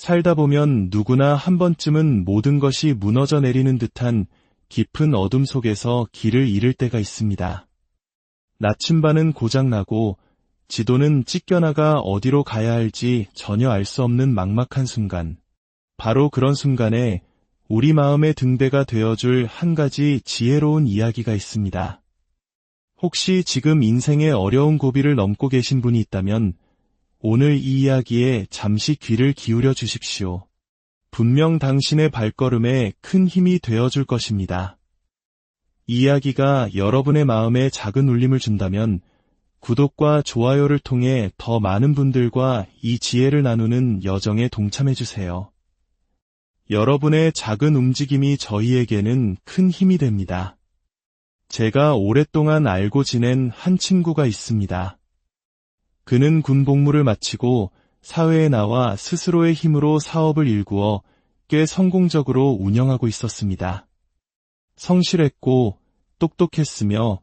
살다 보면 누구나 한 번쯤은 모든 것이 무너져 내리는 듯한 깊은 어둠 속에서 길을 잃을 때가 있습니다. 나침반은 고장나고 지도는 찢겨나가 어디로 가야 할지 전혀 알 수 없는 막막한 순간. 바로 그런 순간에 우리 마음의 등대가 되어줄 한 가지 지혜로운 이야기가 있습니다. 혹시 지금 인생의 어려운 고비를 넘고 계신 분이 있다면 오늘 이 이야기에 잠시 귀를 기울여 주십시오. 분명 당신의 발걸음에 큰 힘이 되어줄 것입니다. 이 이야기가 여러분의 마음에 작은 울림을 준다면 구독과 좋아요를 통해 더 많은 분들과 이 지혜를 나누는 여정에 동참해주세요. 여러분의 작은 움직임이 저희에게는 큰 힘이 됩니다. 제가 오랫동안 알고 지낸 한 친구가 있습니다. 그는 군 복무를 마치고 사회에 나와 스스로의 힘으로 사업을 일구어 꽤 성공적으로 운영하고 있었습니다. 성실했고 똑똑했으며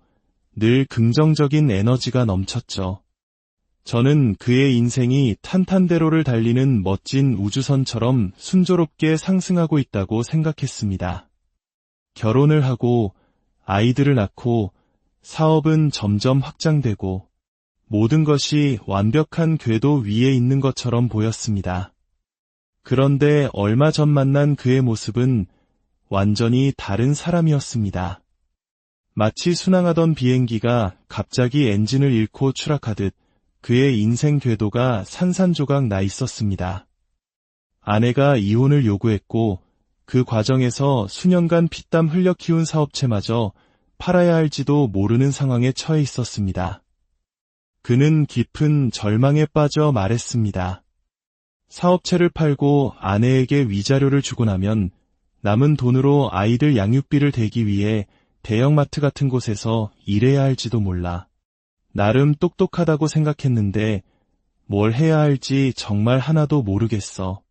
늘 긍정적인 에너지가 넘쳤죠. 저는 그의 인생이 탄탄대로를 달리는 멋진 우주선처럼 순조롭게 상승하고 있다고 생각했습니다. 결혼을 하고 아이들을 낳고 사업은 점점 확장되고 모든 것이 완벽한 궤도 위에 있는 것처럼 보였습니다. 그런데 얼마 전 만난 그의 모습은 완전히 다른 사람이었습니다. 마치 순항하던 비행기가 갑자기 엔진을 잃고 추락하듯 그의 인생 궤도가 산산조각 나 있었습니다. 아내가 이혼을 요구했고 그 과정에서 수년간 피땀 흘려 키운 사업체마저 팔아야 할지도 모르는 상황에 처해 있었습니다. 그는 깊은 절망에 빠져 말했습니다. 사업체를 팔고 아내에게 위자료를 주고 나면 남은 돈으로 아이들 양육비를 대기 위해 대형마트 같은 곳에서 일해야 할지도 몰라. 나름 똑똑하다고 생각했는데 뭘 해야 할지 정말 하나도 모르겠어.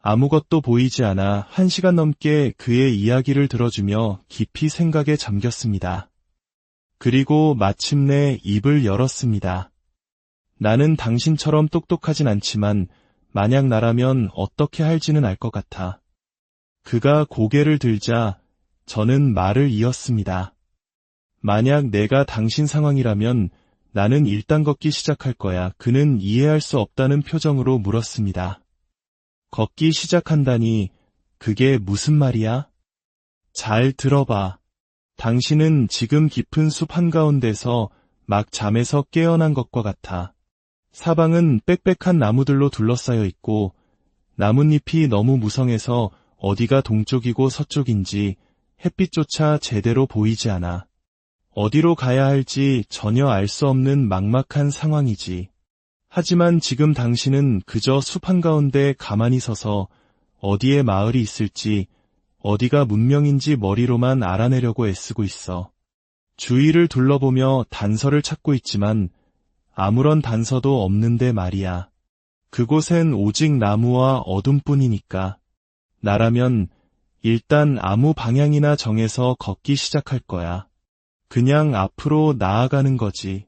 아무것도 보이지 않아 1시간 넘게 그의 이야기를 들어주며 깊이 생각에 잠겼습니다. 그리고 마침내 입을 열었습니다. 나는 당신처럼 똑똑하진 않지만 만약 나라면 어떻게 할지는 알 것 같아. 그가 고개를 들자 저는 말을 이었습니다. 만약 내가 당신 상황이라면 나는 일단 걷기 시작할 거야. 그는 이해할 수 없다는 표정으로 물었습니다. 걷기 시작한다니 그게 무슨 말이야? 잘 들어봐. 당신은 지금 깊은 숲 한가운데서 막 잠에서 깨어난 것과 같아. 사방은 빽빽한 나무들로 둘러싸여 있고 나뭇잎이 너무 무성해서 어디가 동쪽이고 서쪽인지 햇빛조차 제대로 보이지 않아. 어디로 가야 할지 전혀 알 수 없는 막막한 상황이지. 하지만 지금 당신은 그저 숲 한가운데 가만히 서서 어디에 마을이 있을지 어디가 문명인지 머리로만 알아내려고 애쓰고 있어. 주위를 둘러보며 단서를 찾고 있지만 아무런 단서도 없는데 말이야. 그곳엔 오직 나무와 어둠뿐이니까. 나라면 일단 아무 방향이나 정해서 걷기 시작할 거야. 그냥 앞으로 나아가는 거지.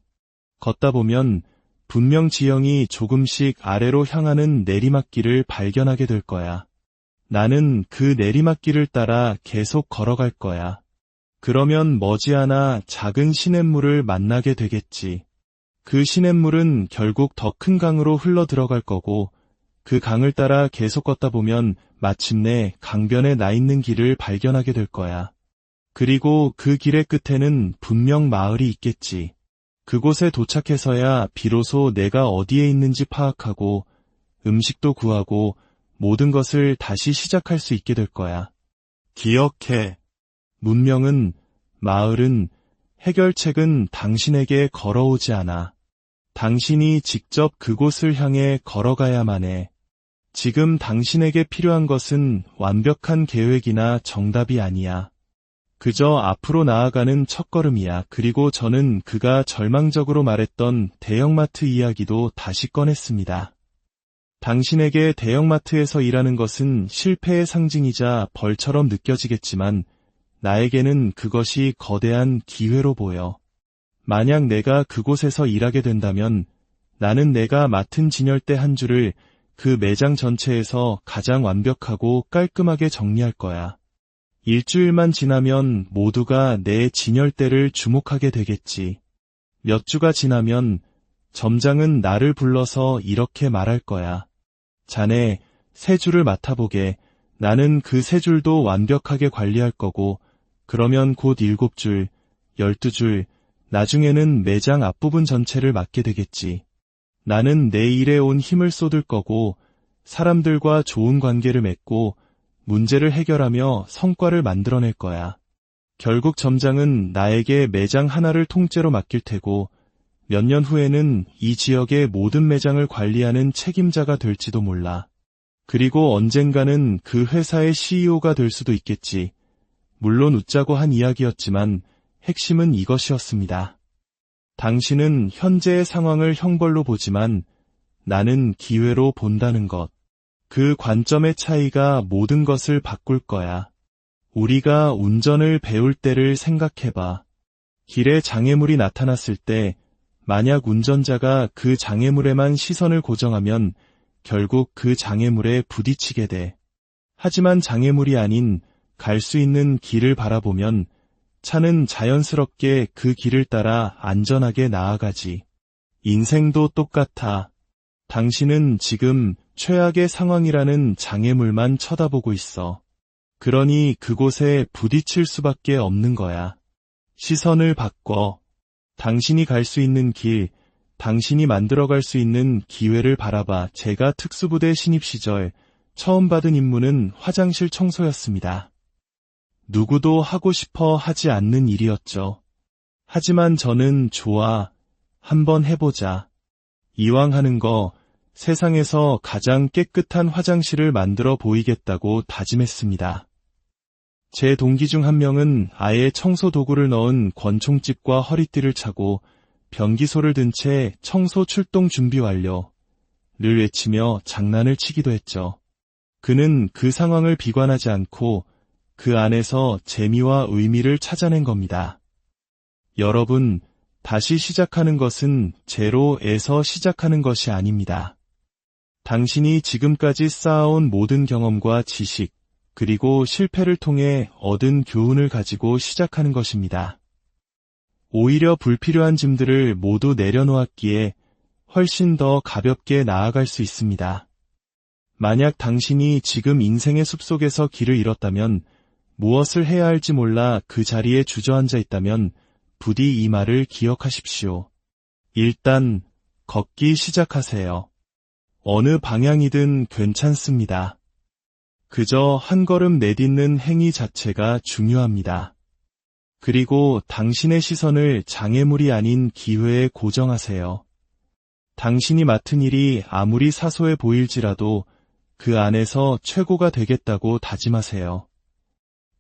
걷다 보면 분명 지형이 조금씩 아래로 향하는 내리막길을 발견하게 될 거야. 나는 그 내리막길을 따라 계속 걸어갈 거야. 그러면 머지않아 작은 시냇물을 만나게 되겠지. 그 시냇물은 결국 더 큰 강으로 흘러 들어갈 거고 그 강을 따라 계속 걷다 보면 마침내 강변에 나 있는 길을 발견하게 될 거야. 그리고 그 길의 끝에는 분명 마을이 있겠지. 그곳에 도착해서야 비로소 내가 어디에 있는지 파악하고 음식도 구하고 모든 것을 다시 시작할 수 있게 될 거야. 기억해. 문명은, 마을은, 해결책은 당신에게 걸어오지 않아. 당신이 직접 그곳을 향해 걸어가야만 해. 지금 당신에게 필요한 것은 완벽한 계획이나 정답이 아니야. 그저 앞으로 나아가는 첫걸음이야. 그리고 저는 그가 절망적으로 말했던 대형마트 이야기도 다시 꺼냈습니다. 당신에게 대형마트에서 일하는 것은 실패의 상징이자 벌처럼 느껴지겠지만 나에게는 그것이 거대한 기회로 보여. 만약 내가 그곳에서 일하게 된다면 나는 내가 맡은 진열대 한 줄을 그 매장 전체에서 가장 완벽하고 깔끔하게 정리할 거야. 일주일만 지나면 모두가 내 진열대를 주목하게 되겠지. 몇 주가 지나면 점장은 나를 불러서 이렇게 말할 거야. 자네, 세 줄을 맡아보게. 나는 그 세 줄도 완벽하게 관리할 거고, 그러면 곧 7줄, 12줄, 나중에는 매장 앞부분 전체를 맡게 되겠지. 나는 내 일에 온 힘을 쏟을 거고, 사람들과 좋은 관계를 맺고, 문제를 해결하며 성과를 만들어낼 거야. 결국 점장은 나에게 매장 하나를 통째로 맡길 테고, 몇 년 후에는 이 지역의 모든 매장을 관리하는 책임자가 될지도 몰라. 그리고 언젠가는 그 회사의 CEO가 될 수도 있겠지. 물론 웃자고 한 이야기였지만 핵심은 이것이었습니다. 당신은 현재의 상황을 형벌로 보지만 나는 기회로 본다는 것. 그 관점의 차이가 모든 것을 바꿀 거야. 우리가 운전을 배울 때를 생각해봐. 길에 장애물이 나타났을 때 만약 운전자가 그 장애물에만 시선을 고정하면 결국 그 장애물에 부딪히게 돼. 하지만 장애물이 아닌 갈 수 있는 길을 바라보면 차는 자연스럽게 그 길을 따라 안전하게 나아가지. 인생도 똑같아. 당신은 지금 최악의 상황이라는 장애물만 쳐다보고 있어. 그러니 그곳에 부딪힐 수밖에 없는 거야. 시선을 바꿔. 당신이 갈 수 있는 길, 당신이 만들어갈 수 있는 기회를 바라봐. 제가 특수부대 신입 시절 처음 받은 임무는 화장실 청소였습니다. 누구도 하고 싶어 하지 않는 일이었죠. 하지만 저는 좋아. 한번 해보자. 이왕 하는 거 세상에서 가장 깨끗한 화장실을 만들어 보이겠다고 다짐했습니다. 제 동기 중 한 명은 아예 청소 도구를 넣은 권총집과 허리띠를 차고 변기소를 든 채 청소 출동 준비 완료를 외치며 장난을 치기도 했죠. 그는 그 상황을 비관하지 않고 그 안에서 재미와 의미를 찾아낸 겁니다. 여러분, 다시 시작하는 것은 제로에서 시작하는 것이 아닙니다. 당신이 지금까지 쌓아온 모든 경험과 지식, 그리고 실패를 통해 얻은 교훈을 가지고 시작하는 것입니다. 오히려 불필요한 짐들을 모두 내려놓았기에 훨씬 더 가볍게 나아갈 수 있습니다. 만약 당신이 지금 인생의 숲속에서 길을 잃었다면, 무엇을 해야 할지 몰라 그 자리에 주저앉아 있다면 부디 이 말을 기억하십시오. 일단 걷기 시작하세요. 어느 방향이든 괜찮습니다. 그저 한 걸음 내딛는 행위 자체가 중요합니다. 그리고 당신의 시선을 장애물이 아닌 기회에 고정하세요. 당신이 맡은 일이 아무리 사소해 보일지라도 그 안에서 최고가 되겠다고 다짐하세요.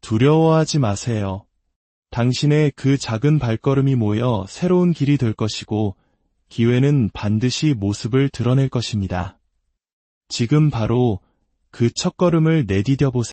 두려워하지 마세요. 당신의 그 작은 발걸음이 모여 새로운 길이 될 것이고 기회는 반드시 모습을 드러낼 것입니다. 지금 바로 그 첫걸음을 내디뎌 보세요.